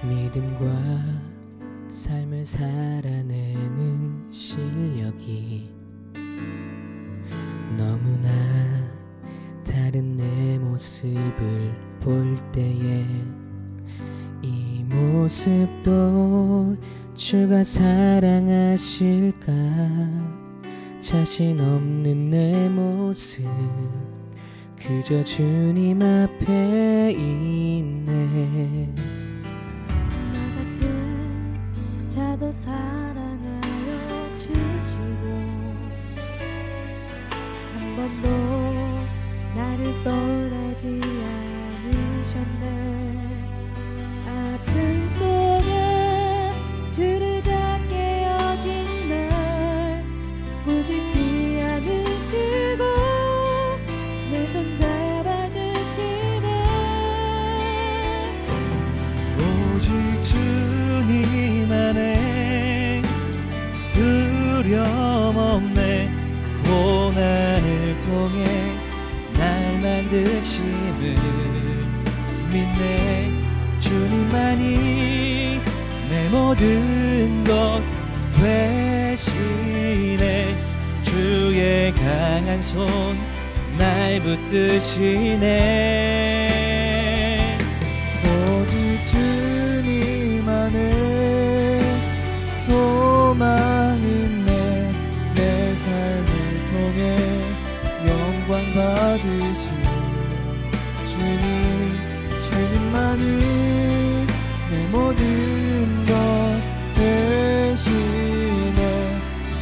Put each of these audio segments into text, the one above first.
믿음과 삶을 살아내는 실력이 너무나 다른 내 모습을 볼 때에 이 모습도 주가 사랑하실까? 자신 없는 내 모습 그저 주님 앞에 있네. 나 같은 자도 사랑하여 주시고 한 번도 나를 떠나지 않으셨네. 아픔 속에 주를 작게 여긴 날 꾸짖지 않으시고 내 손 잡아주시네. 오직 주님 안에 두려움 없네. 고난을 통해 날 만드심을 믿네. 주님만이 내 모든 것 되시네. 주의 강한 손 날 붙드시네. 오직 주님 안에 소망 있네. 내 삶을 통해 영광 받으신 주님만이 내 모든 것 되시네.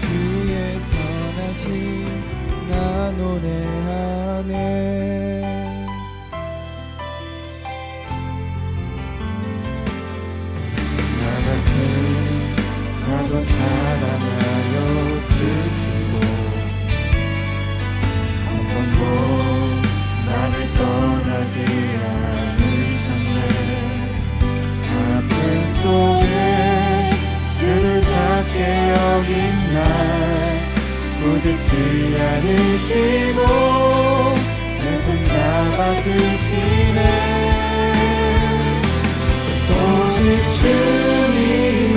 주의 선하심 나 노래하네. 나 같은 자도 사랑하여 주시고 한 번도 나를 떠나지 않으셨네. 아픔 속에 주를 작게 여긴 날 꾸짖지 않으시고 내 손 잡아주시네. 오직 주님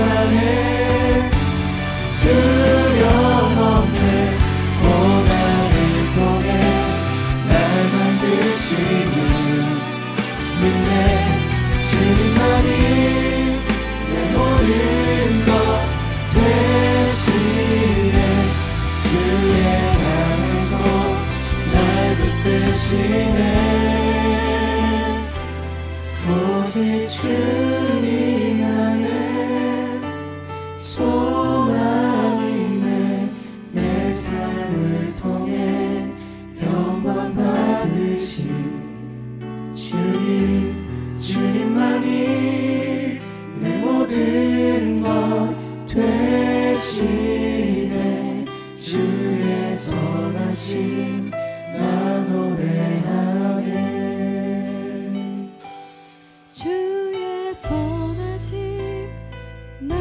안에 두려움 없네. 고난을 통해 날 만드시니 믿네. 주님만이 내 모든 것 되시네. 주의 강한 손 날 붙드시네. 오직 주님 안에 소망이네. 내 삶을 통해 영광 받으신 주님만이 내 모든 것 되시네. 주의 선하심 나 노래하네. 주의 선하심 나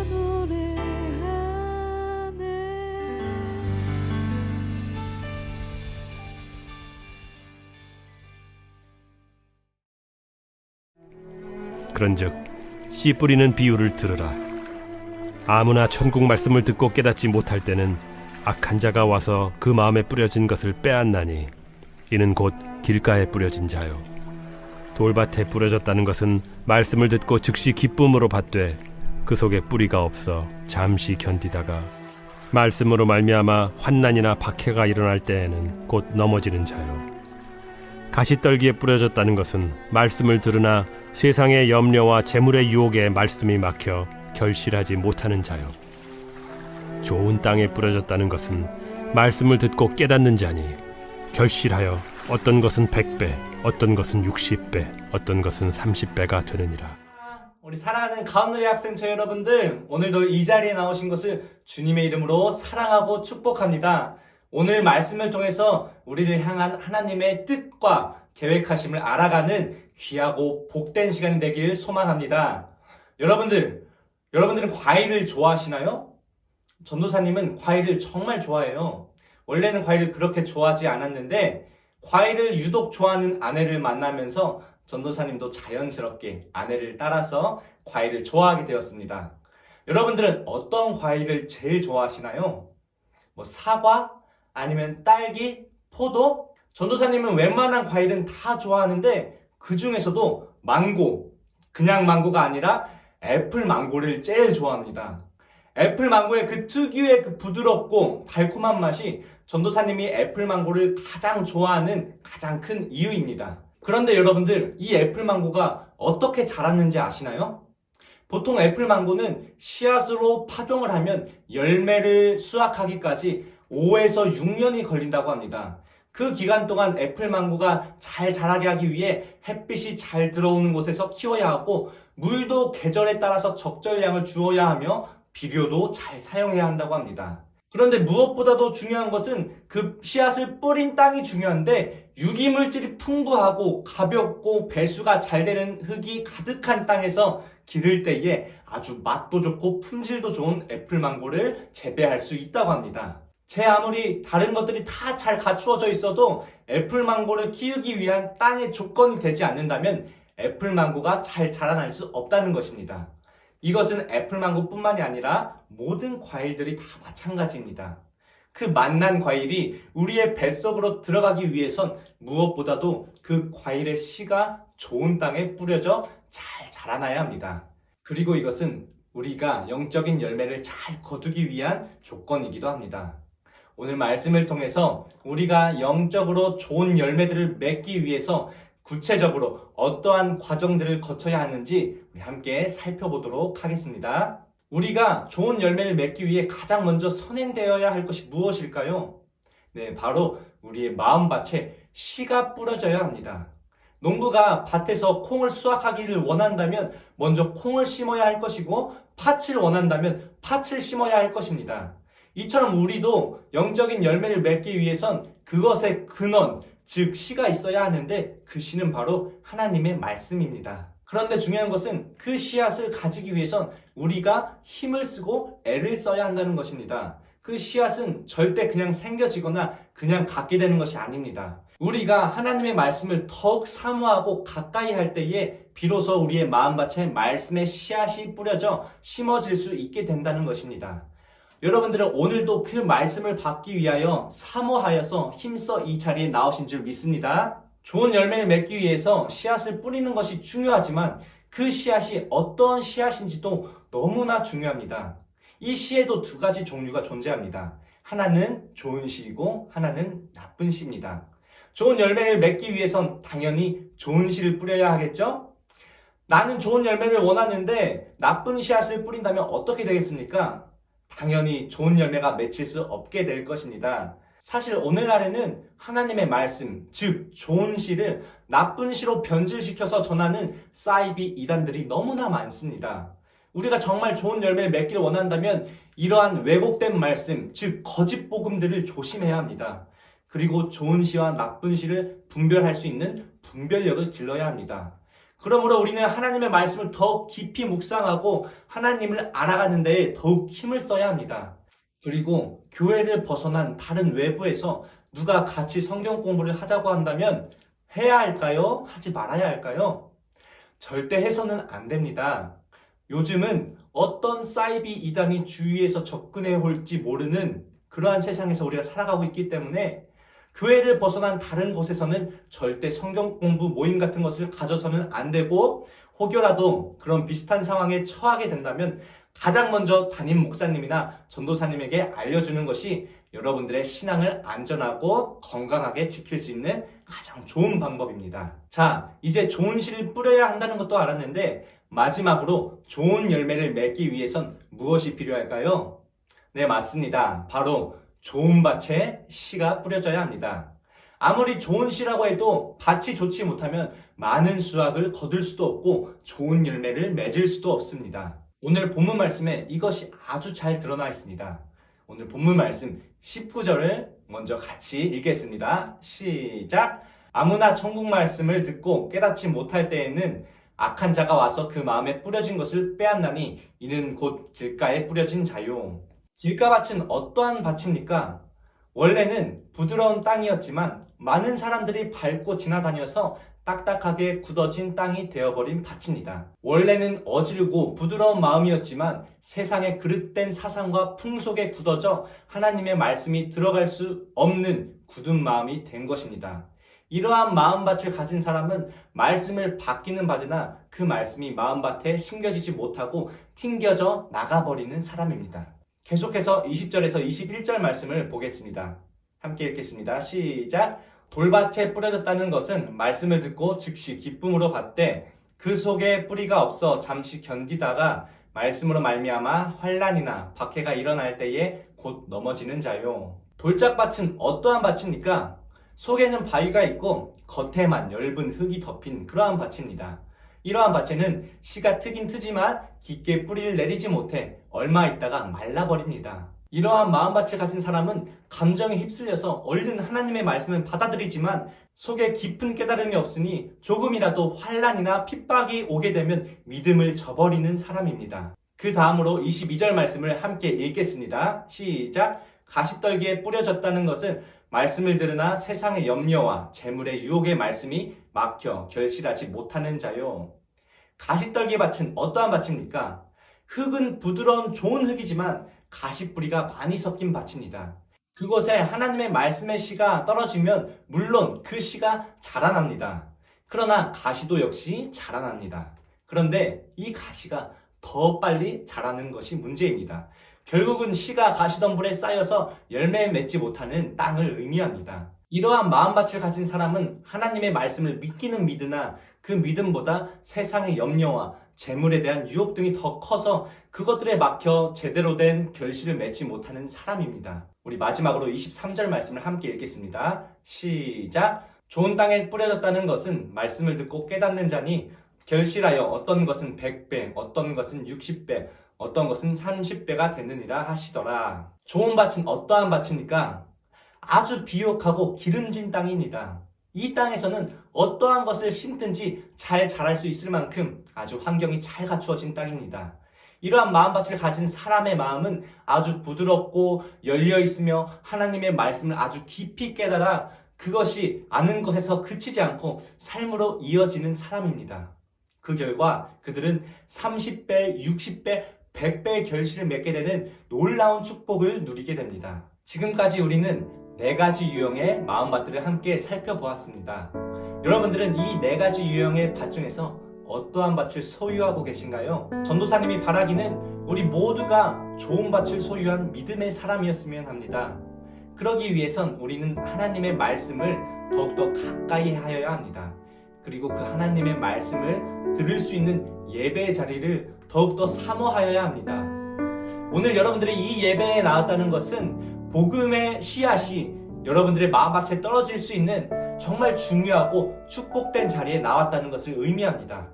노래하네. 그런즉 씨 뿌리는 비유를 들으라. 아무나 천국 말씀을 듣고 깨닫지 못할 때는 악한 자가 와서 그 마음에 뿌려진 것을 빼앗나니 이는 곧 길가에 뿌려진 자요. 돌밭에 뿌려졌다는 것은 말씀을 듣고 즉시 기쁨으로 받되 그 속에 뿌리가 없어 잠시 견디다가 말씀으로 말미암아 환난이나 박해가 일어날 때에는 곧 넘어지는 자요. 가시떨기에 뿌려졌다는 것은 말씀을 들으나 세상의 염려와 재물의 유혹에 말씀이 막혀 결실하지 못하는 자요. 좋은 땅에 뿌려졌다는 것은 말씀을 듣고 깨닫는 자니 결실하여 어떤 것은 100배, 어떤 것은 60배, 어떤 것은 30배가 되느니라. 우리 사랑하는 가온누리 학생처 여러분들, 오늘도 이 자리에 나오신 것을 주님의 이름으로 사랑하고 축복합니다. 오늘 말씀을 통해서 우리를 향한 하나님의 뜻과 계획하심을 알아가는 귀하고 복된 시간이 되길 소망합니다. 여러분들은 과일을 좋아하시나요? 전도사님은 과일을 정말 좋아해요. 원래는 과일을 그렇게 좋아하지 않았는데 과일을 유독 좋아하는 아내를 만나면서 전도사님도 자연스럽게 아내를 따라서 과일을 좋아하게 되었습니다. 여러분들은 어떤 과일을 제일 좋아하시나요? 뭐 사과? 아니면 딸기? 포도? 전도사님은 웬만한 과일은 다 좋아하는데 그 중에서도 망고, 그냥 망고가 아니라 애플 망고를 제일 좋아합니다. 애플 망고의 그 특유의 그 부드럽고 달콤한 맛이 전도사님이 애플 망고를 가장 좋아하는 가장 큰 이유입니다. 그런데 여러분들, 이 애플 망고가 어떻게 자랐는지 아시나요? 보통 애플 망고는 씨앗으로 파종을 하면 열매를 수확하기까지 5에서 6년이 걸린다고 합니다. 그 기간 동안 애플 망고가 잘 자라게 하기 위해 햇빛이 잘 들어오는 곳에서 키워야 하고, 물도 계절에 따라서 적절량을 주어야 하며 비료도 잘 사용해야 한다고 합니다. 그런데 무엇보다도 중요한 것은 그 씨앗을 뿌린 땅이 중요한데, 유기물질이 풍부하고 가볍고 배수가 잘 되는 흙이 가득한 땅에서 기를 때에 아주 맛도 좋고 품질도 좋은 애플망고를 재배할 수 있다고 합니다. 제 아무리 다른 것들이 다 잘 갖추어져 있어도 애플망고를 키우기 위한 땅의 조건이 되지 않는다면 애플망고가 잘 자라날 수 없다는 것입니다. 이것은 애플망고뿐만이 아니라 모든 과일들이 다 마찬가지입니다. 그 맛난 과일이 우리의 뱃속으로 들어가기 위해선 무엇보다도 그 과일의 씨가 좋은 땅에 뿌려져 잘 자라나야 합니다. 그리고 이것은 우리가 영적인 열매를 잘 거두기 위한 조건이기도 합니다. 오늘 말씀을 통해서 우리가 영적으로 좋은 열매들을 맺기 위해서 구체적으로 어떠한 과정들을 거쳐야 하는지 우리 함께 살펴보도록 하겠습니다. 우리가 좋은 열매를 맺기 위해 가장 먼저 선행되어야 할 것이 무엇일까요? 네, 바로 우리의 마음밭에 씨가 뿌려져야 합니다. 농부가 밭에서 콩을 수확하기를 원한다면 먼저 콩을 심어야 할 것이고, 팥을 원한다면 팥을 심어야 할 것입니다. 이처럼 우리도 영적인 열매를 맺기 위해선 그것의 근원, 즉 씨가 있어야 하는데, 그 씨는 바로 하나님의 말씀입니다. 그런데 중요한 것은 그 씨앗을 가지기 위해선 우리가 힘을 쓰고 애를 써야 한다는 것입니다. 그 씨앗은 절대 그냥 생겨지거나 그냥 갖게 되는 것이 아닙니다. 우리가 하나님의 말씀을 더욱 사모하고 가까이 할 때에 비로소 우리의 마음밭에 말씀의 씨앗이 뿌려져 심어질 수 있게 된다는 것입니다. 여러분들은 오늘도 그 말씀을 받기 위하여 사모하여서 힘써 이 자리에 나오신 줄 믿습니다. 좋은 열매를 맺기 위해서 씨앗을 뿌리는 것이 중요하지만 그 씨앗이 어떤 씨앗인지도 너무나 중요합니다. 이 씨에도 두 가지 종류가 존재합니다. 하나는 좋은 씨이고 하나는 나쁜 씨입니다. 좋은 열매를 맺기 위해선 당연히 좋은 씨를 뿌려야 하겠죠? 나는 좋은 열매를 원하는데 나쁜 씨앗을 뿌린다면 어떻게 되겠습니까? 당연히 좋은 열매가 맺힐 수 없게 될 것입니다. 사실 오늘날에는 하나님의 말씀, 즉 좋은 씨를 나쁜 씨로 변질시켜서 전하는 사이비 이단들이 너무나 많습니다. 우리가 정말 좋은 열매를 맺기를 원한다면 이러한 왜곡된 말씀, 즉 거짓 복음들을 조심해야 합니다. 그리고 좋은 씨와 나쁜 씨를 분별할 수 있는 분별력을 길러야 합니다. 그러므로 우리는 하나님의 말씀을 더욱 깊이 묵상하고 하나님을 알아가는 데에 더욱 힘을 써야 합니다. 그리고 교회를 벗어난 다른 외부에서 누가 같이 성경 공부를 하자고 한다면 해야 할까요? 하지 말아야 할까요? 절대 해서는 안 됩니다. 요즘은 어떤 사이비 이단이 주위에서 접근해 올지 모르는 그러한 세상에서 우리가 살아가고 있기 때문에 교회를 벗어난 다른 곳에서는 절대 성경 공부 모임 같은 것을 가져서는 안 되고, 혹여라도 그런 비슷한 상황에 처하게 된다면 가장 먼저 담임 목사님이나 전도사님에게 알려주는 것이 여러분들의 신앙을 안전하고 건강하게 지킬 수 있는 가장 좋은 방법입니다. 자, 이제 좋은 씨를 뿌려야 한다는 것도 알았는데 마지막으로 좋은 열매를 맺기 위해선 무엇이 필요할까요? 네, 맞습니다. 바로 좋은 밭에 씨가 뿌려져야 합니다. 아무리 좋은 씨라고 해도 밭이 좋지 못하면 많은 수확을 거둘 수도 없고 좋은 열매를 맺을 수도 없습니다. 오늘 본문 말씀에 이것이 아주 잘 드러나 있습니다. 오늘 본문 말씀 19절을 먼저 같이 읽겠습니다. 시작! 아무나 천국 말씀을 듣고 깨닫지 못할 때에는 악한 자가 와서 그 마음에 뿌려진 것을 빼앗나니 이는 곧 길가에 뿌려진 자요. 길가밭은 어떠한 밭입니까? 원래는 부드러운 땅이었지만 많은 사람들이 밟고 지나다녀서 딱딱하게 굳어진 땅이 되어버린 밭입니다. 원래는 어질고 부드러운 마음이었지만 세상의 그릇된 사상과 풍속에 굳어져 하나님의 말씀이 들어갈 수 없는 굳은 마음이 된 것입니다. 이러한 마음밭을 가진 사람은 말씀을 받기는 받으나 그 말씀이 마음밭에 심겨지지 못하고 튕겨져 나가버리는 사람입니다. 계속해서 20절에서 21절 말씀을 보겠습니다. 함께 읽겠습니다. 시작. 돌밭에 뿌려졌다는 것은 말씀을 듣고 즉시 기쁨으로 받되 그 속에 뿌리가 없어 잠시 견디다가 말씀으로 말미암아 환난이나 박해가 일어날 때에 곧 넘어지는 자요. 돌짝밭은 어떠한 밭입니까? 속에는 바위가 있고 겉에만 엷은 흙이 덮인 그러한 밭입니다. 이러한 밭에는 씨가 트긴 트지만 깊게 뿌리를 내리지 못해 얼마 있다가 말라버립니다. 이러한 마음밭을 가진 사람은 감정에 휩쓸려서 얼른 하나님의 말씀을 받아들이지만 속에 깊은 깨달음이 없으니 조금이라도 환난이나 핍박이 오게 되면 믿음을 저버리는 사람입니다. 그 다음으로 22절 말씀을 함께 읽겠습니다. 시작. 가시떨기에 뿌려졌다는 것은 말씀을 들으나 세상의 염려와 재물의 유혹의 말씀이 막혀 결실하지 못하는 자요. 가시떨기 밭은 어떠한 밭입니까? 흙은 부드러운 좋은 흙이지만 가시뿌리가 많이 섞인 밭입니다. 그곳에 하나님의 말씀의 씨가 떨어지면 물론 그 씨가 자라납니다. 그러나 가시도 역시 자라납니다. 그런데 이 가시가 더 빨리 자라는 것이 문제입니다. 결국은 씨가 가시덤불에 쌓여서 열매 맺지 못하는 땅을 의미합니다. 이러한 마음밭을 가진 사람은 하나님의 말씀을 믿기는 믿으나 그 믿음보다 세상의 염려와 재물에 대한 유혹 등이 더 커서 그것들에 막혀 제대로 된 결실을 맺지 못하는 사람입니다. 우리 마지막으로 23절 말씀을 함께 읽겠습니다. 시작. 좋은 땅에 뿌려졌다는 것은 말씀을 듣고 깨닫는 자니 결실하여 어떤 것은 100배, 어떤 것은 60배, 어떤 것은 30배가 되느니라 하시더라. 좋은 밭은 어떠한 밭입니까? 아주 비옥하고 기름진 땅입니다. 이 땅에서는 어떠한 것을 심든지 잘 자랄 수 있을 만큼 아주 환경이 잘 갖추어진 땅입니다. 이러한 마음밭을 가진 사람의 마음은 아주 부드럽고 열려있으며 하나님의 말씀을 아주 깊이 깨달아 그것이 아는 것에서 그치지 않고 삶으로 이어지는 사람입니다. 그 결과 그들은 30배, 60배, 100배의 결실을 맺게 되는 놀라운 축복을 누리게 됩니다. 지금까지 우리는 4가지 유형의 마음밭들을 함께 살펴보았습니다. 여러분들은 이 4가지 유형의 밭 중에서 어떠한 밭을 소유하고 계신가요? 전도사님이 바라기는 우리 모두가 좋은 밭을 소유한 믿음의 사람이었으면 합니다. 그러기 위해선 우리는 하나님의 말씀을 더욱더 가까이 하여야 합니다. 그리고 그 하나님의 말씀을 들을 수 있는 예배의 자리를 더욱더 사모하여야 합니다. 오늘 여러분들이 이 예배에 나왔다는 것은 복음의 씨앗이 여러분들의 마음밭에 떨어질 수 있는 정말 중요하고 축복된 자리에 나왔다는 것을 의미합니다.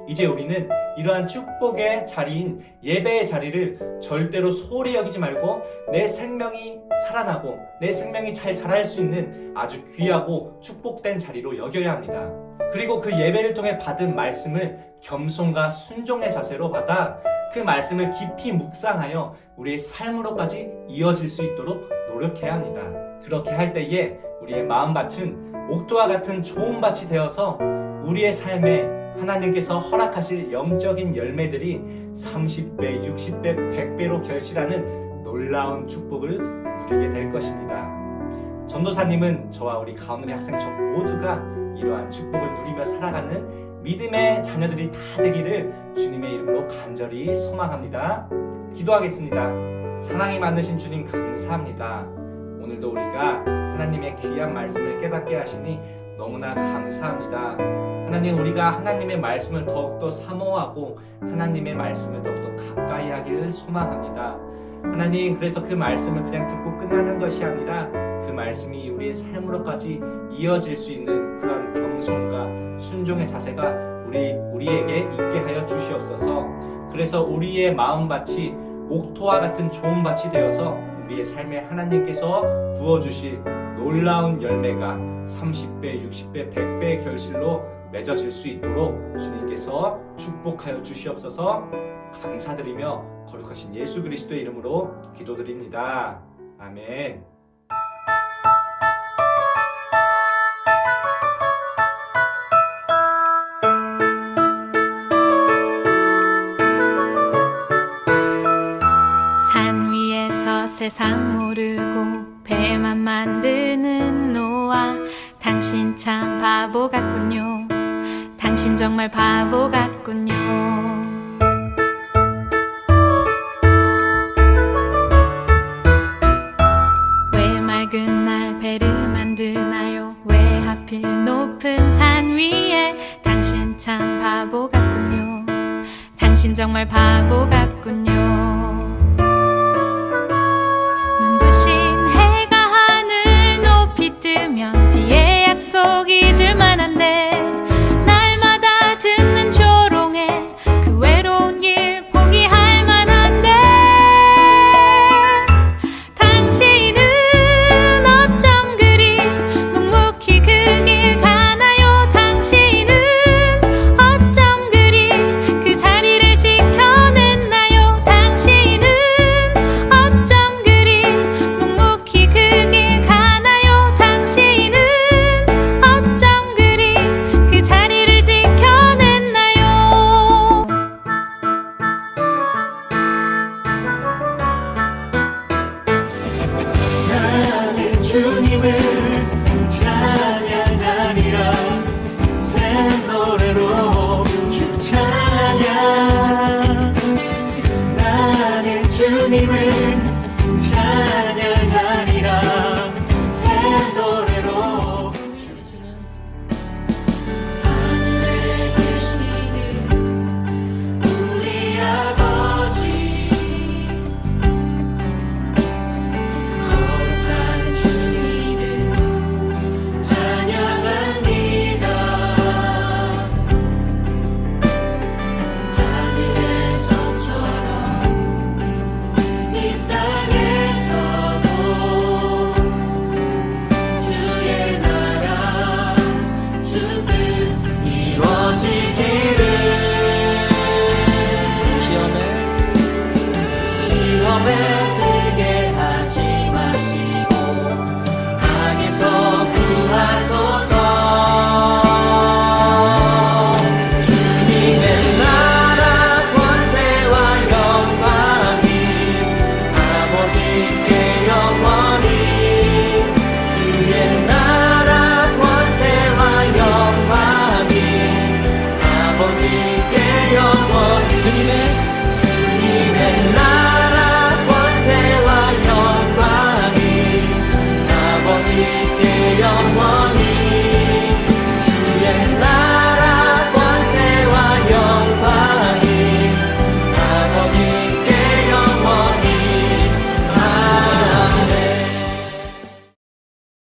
이제 우리는 이러한 축복의 자리인 예배의 자리를 절대로 소홀히 여기지 말고 내 생명이 살아나고 내 생명이 잘 자랄 수 있는 아주 귀하고 축복된 자리로 여겨야 합니다. 그리고 그 예배를 통해 받은 말씀을 겸손과 순종의 자세로 받아 그 말씀을 깊이 묵상하여 우리의 삶으로까지 이어질 수 있도록 노력해야 합니다. 그렇게 할 때에 우리의 마음밭은 옥토와 같은 좋은 밭이 되어서 우리의 삶에 하나님께서 허락하실 영적인 열매들이 30배, 60배, 100배로 결실하는 놀라운 축복을 누리게 될 것입니다. 전도사님은 저와 우리 가운데의 학생처 모두가 이러한 축복을 누리며 살아가는 믿음의 자녀들이 다 되기를 주님의 이름으로 간절히 소망합니다. 기도하겠습니다. 사랑이 많으신 주님 감사합니다. 오늘도 우리가 하나님의 귀한 말씀을 깨닫게 하시니 너무나 감사합니다. 하나님, 우리가 하나님의 말씀을 더욱더 사모하고 하나님의 말씀을 더욱더 가까이 하기를 소망합니다. 하나님, 그래서 그 말씀을 그냥 듣고 끝나는 것이 아니라 그 말씀이 우리의 삶으로까지 이어질 수 있는 그런 겸손과 순종의 자세가 우리에게 있게 하여 주시옵소서. 그래서 우리의 마음밭이 옥토와 같은 좋은 밭이 되어서 우리의 삶에 하나님께서 부어주실 놀라운 열매가 30배, 60배, 100배의 결실로 맺어질 수 있도록 주님께서 축복하여 주시옵소서. 감사드리며 거룩하신 예수 그리스도의 이름으로 기도드립니다. 아멘. 세상 모르고 배만 만드는 노아. 당신 참 바보 같군요. 당신 정말 바보 같군요. 왜 맑은 날 배를 만드나요? 왜 하필 높은 산 위에? 당신 참 바보 같군요. 당신 정말 바보 같군요. 눈부신 해가 하늘 높이 뜨면 비의 약속 잊을 만한데, 날마다 듣는 조롱에 그 외로운 길 포기할 만한데, 당신은 어쩜 그리 묵묵히 그 길 가나요? 당신은 어쩜 그리 그 자리를 지켜냈나요? 당신은 어쩜 그리 묵묵히 그 길 가나요? 당신은 어쩜 그리 그 자리를 지켜냈나요? 나는 주님을 찬양하리라. 새 노래로 주 찬양. 나는 주님을 찬양하리라. 새 노래로 하늘에 계시는 우리 아버지, 거룩한 주 이름 찬양합니다. 하늘에서처럼 이 땅에서도 주의 나라 주뜻 이루어지기를. 시험에